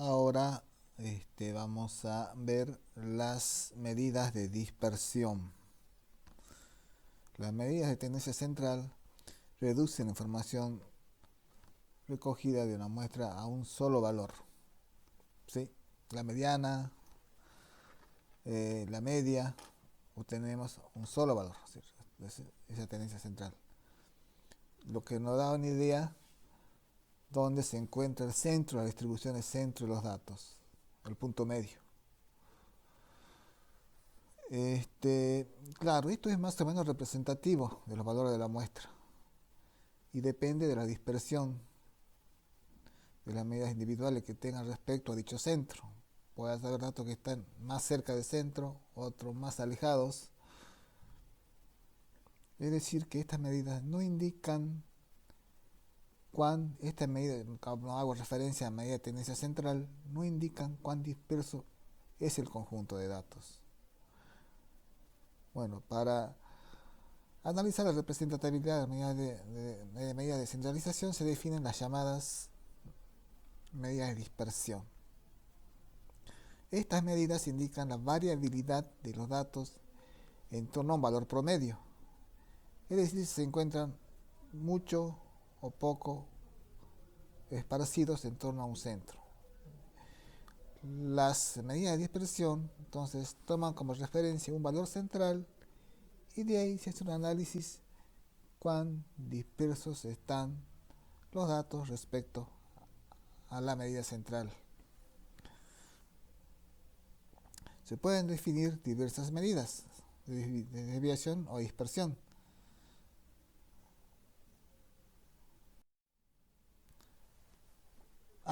Ahora vamos a ver las medidas de dispersión. Las medidas de tendencia central reducen la información recogida de una muestra a un solo valor. ¿Sí? La mediana, la media, obtenemos un solo valor. ¿Sí? Esa tendencia central. Lo que nos da una idea dónde se encuentra el centro, la distribución del centro de los datos, el punto medio. Claro, esto es más o menos representativo de los valores de la muestra y depende de la dispersión de las medidas individuales que tengan respecto a dicho centro. Puede haber datos que están más cerca del centro, otros más alejados. Es decir, que estas medidas no indican esta medida, cuando hago referencia a medida de tendencia central, no indican cuán disperso es el conjunto de datos. Bueno, para analizar la representatividad de medidas de centralización se definen las llamadas medidas de dispersión. Estas medidas indican la variabilidad de los datos en torno a un valor promedio, es decir, si se encuentran mucho o poco esparcidos en torno a un centro. Las medidas de dispersión entonces toman como referencia un valor central y de ahí se hace un análisis cuán dispersos están los datos respecto a la medida central. Se pueden definir diversas medidas de desviación o dispersión.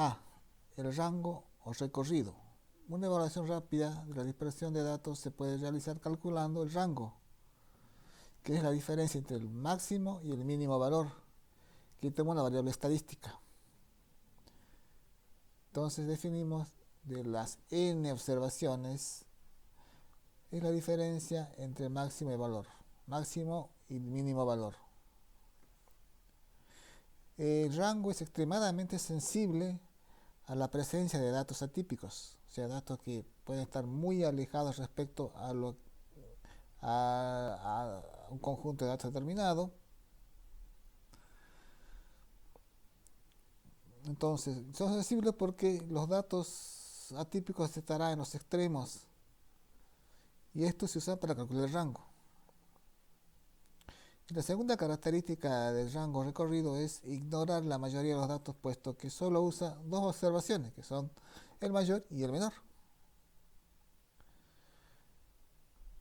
A. El rango o recorrido. Una evaluación rápida de la dispersión de datos se puede realizar calculando el rango, que es la diferencia entre el máximo y el mínimo valor, que toma una variable estadística. Entonces definimos de las n observaciones, es la diferencia entre máximo y valor, máximo y mínimo valor. El rango es extremadamente sensible a la presencia de datos atípicos, o sea, datos que pueden estar muy alejados respecto a un conjunto de datos determinado. Entonces, son sensibles porque los datos atípicos estarán en los extremos y esto se usa para calcular el rango. Y la segunda característica del rango recorrido es ignorar la mayoría de los datos, puesto que solo usa dos observaciones, que son el mayor y el menor.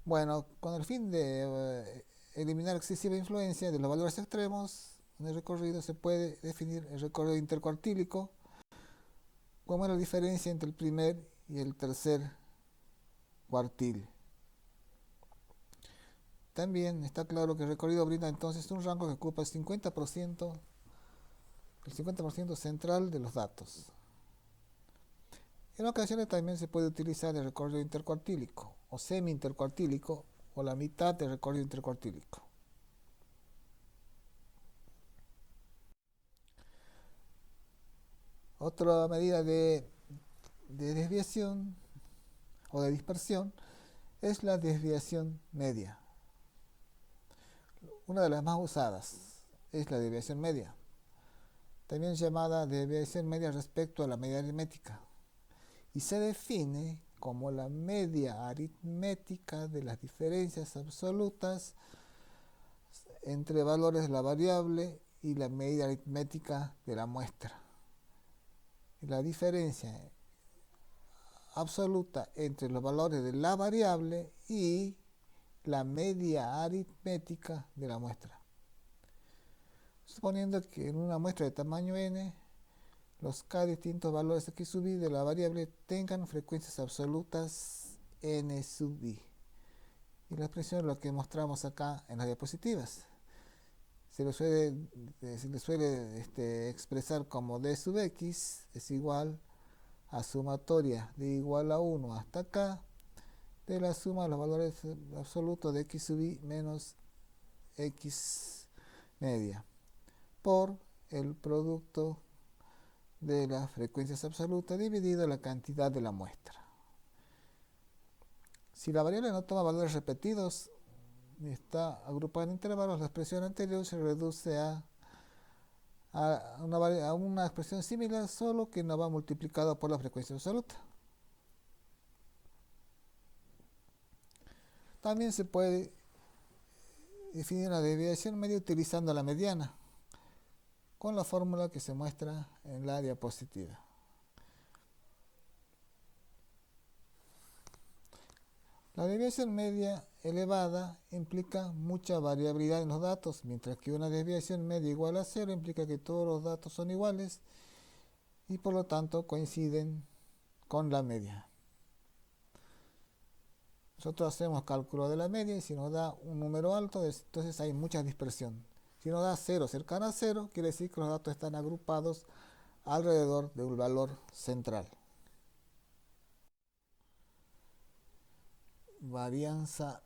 Bueno, con el fin de eliminar excesiva influencia de los valores extremos, en el recorrido se puede definir el recorrido intercuartílico como la diferencia entre el primer y el tercer cuartil. También está claro que el recorrido brinda entonces un rango que ocupa el 50% central de los datos. En ocasiones también se puede utilizar el recorrido intercuartílico o semi-intercuartílico o la mitad del recorrido intercuartílico. Otra medida de desviación o de dispersión es la desviación media. Una de las más usadas es la desviación media, también llamada desviación media respecto a la media aritmética, y se define como la media aritmética de las diferencias absolutas entre valores de la variable y la media aritmética de la muestra. La diferencia absoluta entre los valores de la variable y la media aritmética de la muestra. Suponiendo que en una muestra de tamaño n, los k distintos valores x sub i de la variable tengan frecuencias absolutas n sub i. Y la expresión es lo que mostramos acá en las diapositivas. Se le suele expresar como d sub x es igual a sumatoria de igual a 1 hasta k de la suma de los valores absolutos de x sub i menos x media por el producto de las frecuencias absolutas dividido la cantidad de la muestra. Si la variable no toma valores repetidos y está agrupada en intervalos, la expresión anterior se reduce a una expresión similar, solo que no va multiplicado por la frecuencia absoluta. También se puede definir la desviación media utilizando la mediana, con la fórmula que se muestra en la diapositiva. La desviación media elevada implica mucha variabilidad en los datos, mientras que una desviación media igual a cero implica que todos los datos son iguales y por lo tanto coinciden con la media. Nosotros hacemos cálculo de la media y si nos da un número alto, entonces hay mucha dispersión. Si nos da 0 cercano a 0, quiere decir que los datos están agrupados alrededor de un valor central. Varianza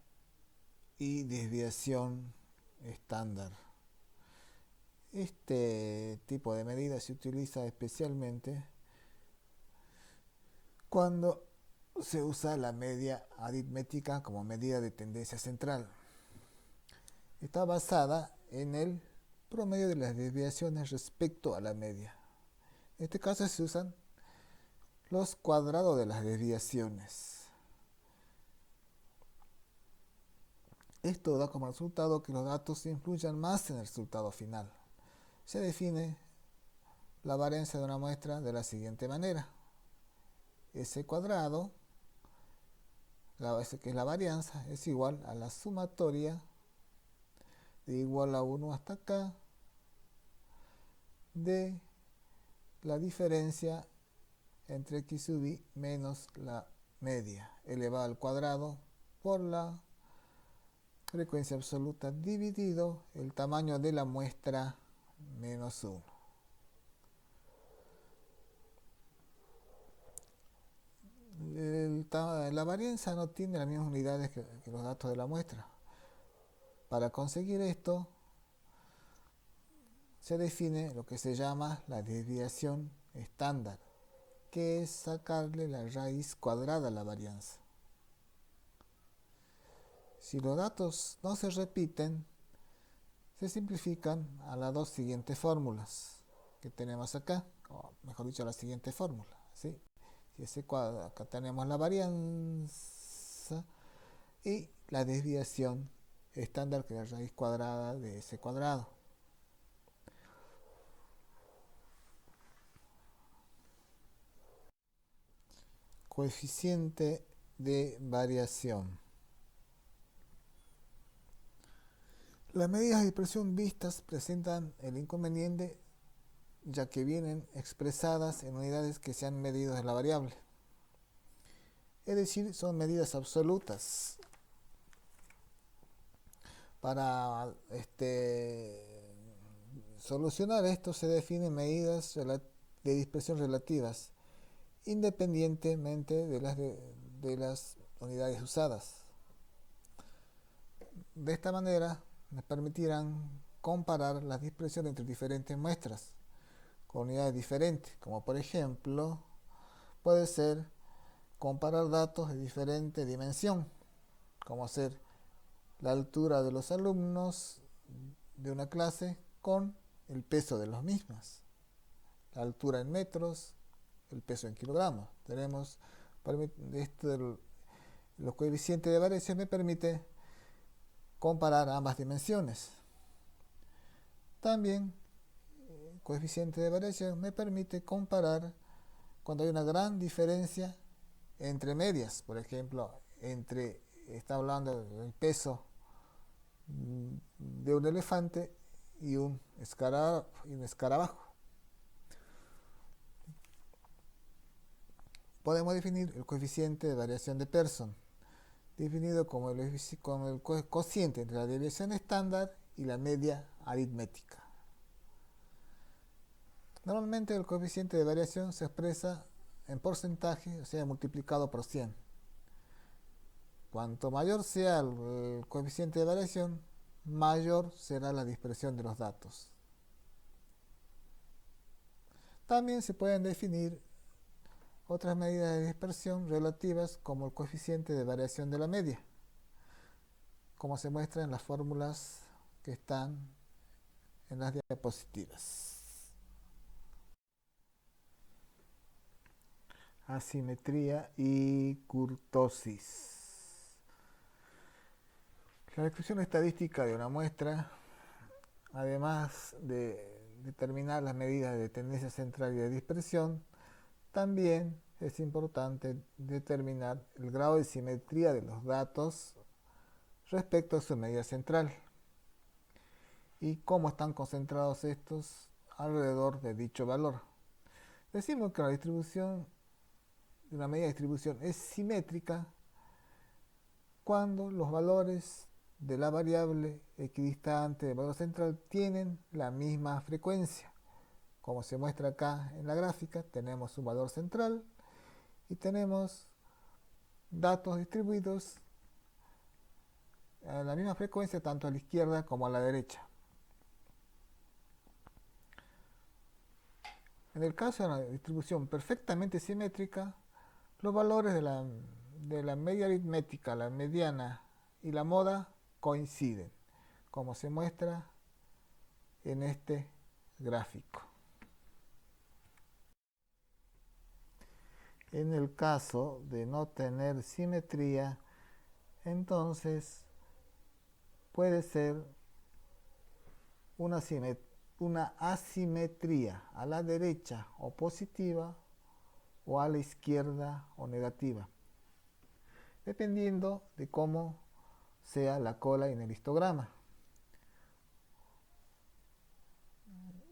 y desviación estándar. Este tipo de medida se utiliza especialmente cuando se usa la media aritmética como medida de tendencia central. Está basada en el promedio de las desviaciones respecto a la media. En este caso se usan los cuadrados de las desviaciones. Esto da como resultado que los datos influyan más en el resultado final. Se define la varianza de una muestra de la siguiente manera. S cuadrado, que es la varianza, es igual a la sumatoria de igual a 1 hasta acá de la diferencia entre x sub i menos la media elevado al cuadrado por la frecuencia absoluta dividido el tamaño de la muestra menos 1. La varianza no tiene las mismas unidades que los datos de la muestra. Para conseguir esto, se define lo que se llama la desviación estándar, que es sacarle la raíz cuadrada a la varianza. Si los datos no se repiten, se simplifican a las dos siguientes fórmulas que tenemos acá, o mejor dicho, la siguiente fórmula, ¿sí? Si ese cuadrado, acá tenemos la varianza y la desviación estándar, que es la raíz cuadrada de ese cuadrado. Coeficiente de variación. Las medidas de dispersión vistas presentan el inconveniente ya que vienen expresadas en unidades que se han medido de la variable. Es decir, son medidas absolutas. Para solucionar esto se definen medidas de dispersión relativas, independientemente de las unidades usadas. De esta manera, nos permitirán comparar las dispersiones entre diferentes muestras con unidades diferentes, como por ejemplo, puede ser comparar datos de diferente dimensión, como ser la altura de los alumnos de una clase con el peso de los mismos, la altura en metros, el peso en kilogramos. Tenemos los coeficientes de variación me permite comparar ambas dimensiones. También el coeficiente de variación me permite comparar cuando hay una gran diferencia entre medias, por ejemplo, está hablando del peso de un elefante y un escarabajo. Podemos definir el coeficiente de variación de Pearson, definido como el cociente entre la desviación estándar y la media aritmética. Normalmente el coeficiente de variación se expresa en porcentaje, o sea, multiplicado por 100. Cuanto mayor sea el coeficiente de variación, mayor será la dispersión de los datos. También se pueden definir otras medidas de dispersión relativas como el coeficiente de variación de la media, como se muestra en las fórmulas que están en las diapositivas. Asimetría y kurtosis. La descripción estadística de una muestra, además de determinar las medidas de tendencia central y de dispersión, también es importante determinar el grado de simetría de los datos respecto a su medida central y cómo están concentrados estos alrededor de dicho valor. Decimos que la distribución, una medida de distribución es simétrica cuando los valores de la variable equidistante del valor central tienen la misma frecuencia. Como se muestra acá en la gráfica, tenemos un valor central y tenemos datos distribuidos a la misma frecuencia tanto a la izquierda como a la derecha. En el caso de una distribución perfectamente simétrica, los valores de la media aritmética, la mediana y la moda coinciden, como se muestra en este gráfico. En el caso de no tener simetría, entonces puede ser una asimetría a la derecha o positiva o a la izquierda o negativa, dependiendo de cómo sea la cola en el histograma.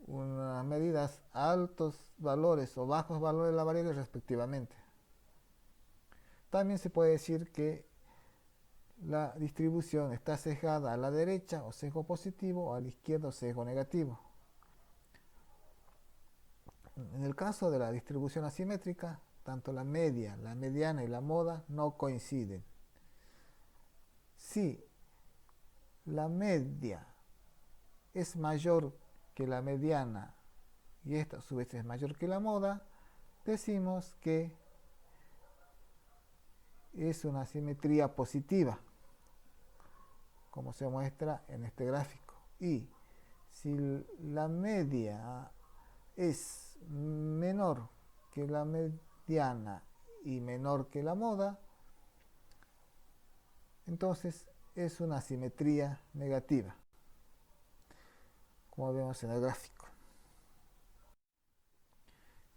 Unas medidas altos valores o bajos valores de la variable respectivamente. También se puede decir que la distribución está sesgada a la derecha o sesgo positivo o a la izquierda o sesgo negativo. En el caso de la distribución asimétrica, tanto la media, la mediana y la moda no coinciden. Si la media es mayor que la mediana y esta a su vez es mayor que la moda, decimos que es una simetría positiva, como se muestra en este gráfico. Y si la media es menor que la mediana y menor que la moda, entonces es una simetría negativa, como vemos en el gráfico.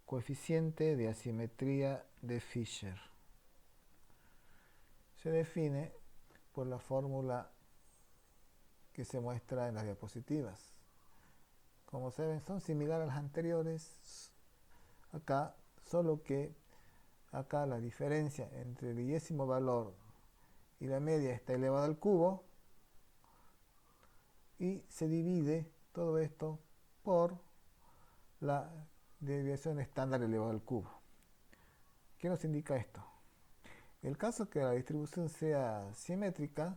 Coeficiente de asimetría de Fisher se define por la fórmula que se muestra en las diapositivas. Como se ven, son similares a las anteriores acá, solo que acá la diferencia entre el millésimo valor y la media está elevada al cubo y se divide todo esto por la desviación estándar elevada al cubo. ¿Qué nos indica esto? En el caso que la distribución sea simétrica,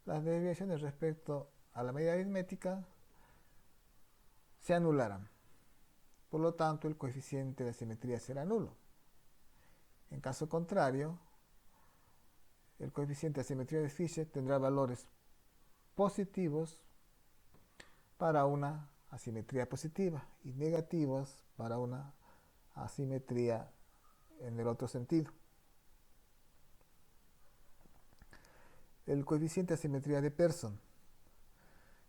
las desviaciones respecto a la medida aritmética se anularán. Por lo tanto, el coeficiente de asimetría será nulo. En caso contrario, el coeficiente de asimetría de Fisher tendrá valores positivos para una asimetría positiva y negativos para una asimetría en el otro sentido. El coeficiente de asimetría de Pearson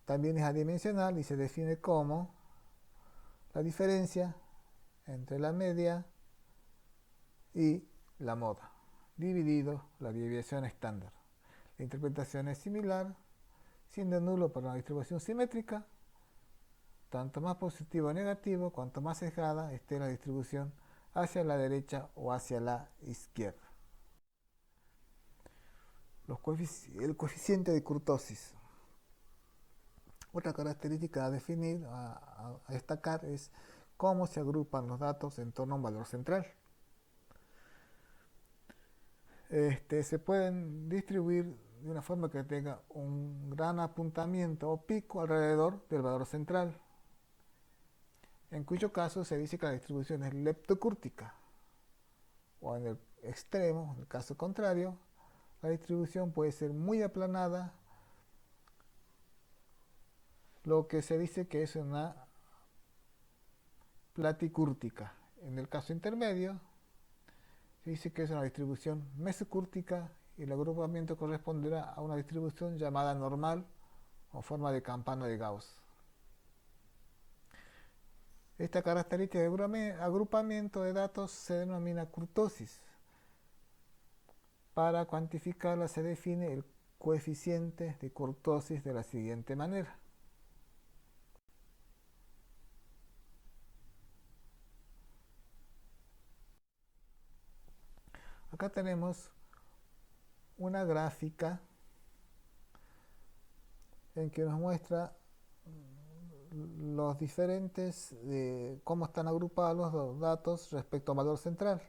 también es adimensional y se define como la diferencia entre la media y la moda, dividido la desviación estándar. La interpretación es similar, siendo nulo para una distribución simétrica. Tanto más positivo o negativo, cuanto más sesgada esté la distribución hacia la derecha o hacia la izquierda. El coeficiente de kurtosis. Otra característica a definir, a destacar, es cómo se agrupan los datos en torno a un valor central. Se pueden distribuir de una forma que tenga un gran apuntamiento o pico alrededor del valor central. en cuyo caso se dice que la distribución es leptocúrtica, o en el extremo, en el caso contrario, la distribución puede ser muy aplanada, lo que se dice que es una platicúrtica. En el caso intermedio, se dice que es una distribución mesocúrtica y el agrupamiento corresponderá a una distribución llamada normal o forma de campana de Gauss. Esta característica de agrupamiento de datos se denomina kurtosis. Para cuantificarla se define el coeficiente de kurtosis de la siguiente manera. Acá tenemos una gráfica en que nos muestra los diferentes, cómo están agrupados los datos respecto al valor central.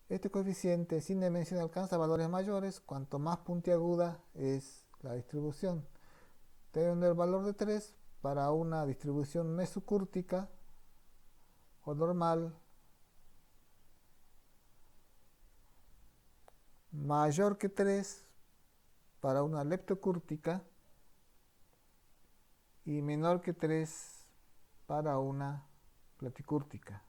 Este coeficiente sin dimensión alcanza valores mayores cuanto más puntiaguda es la distribución, teniendo el valor de 3 para una distribución mesocúrtica o normal, mayor que 3 para una leptocúrtica y menor que 3 para una platicúrtica.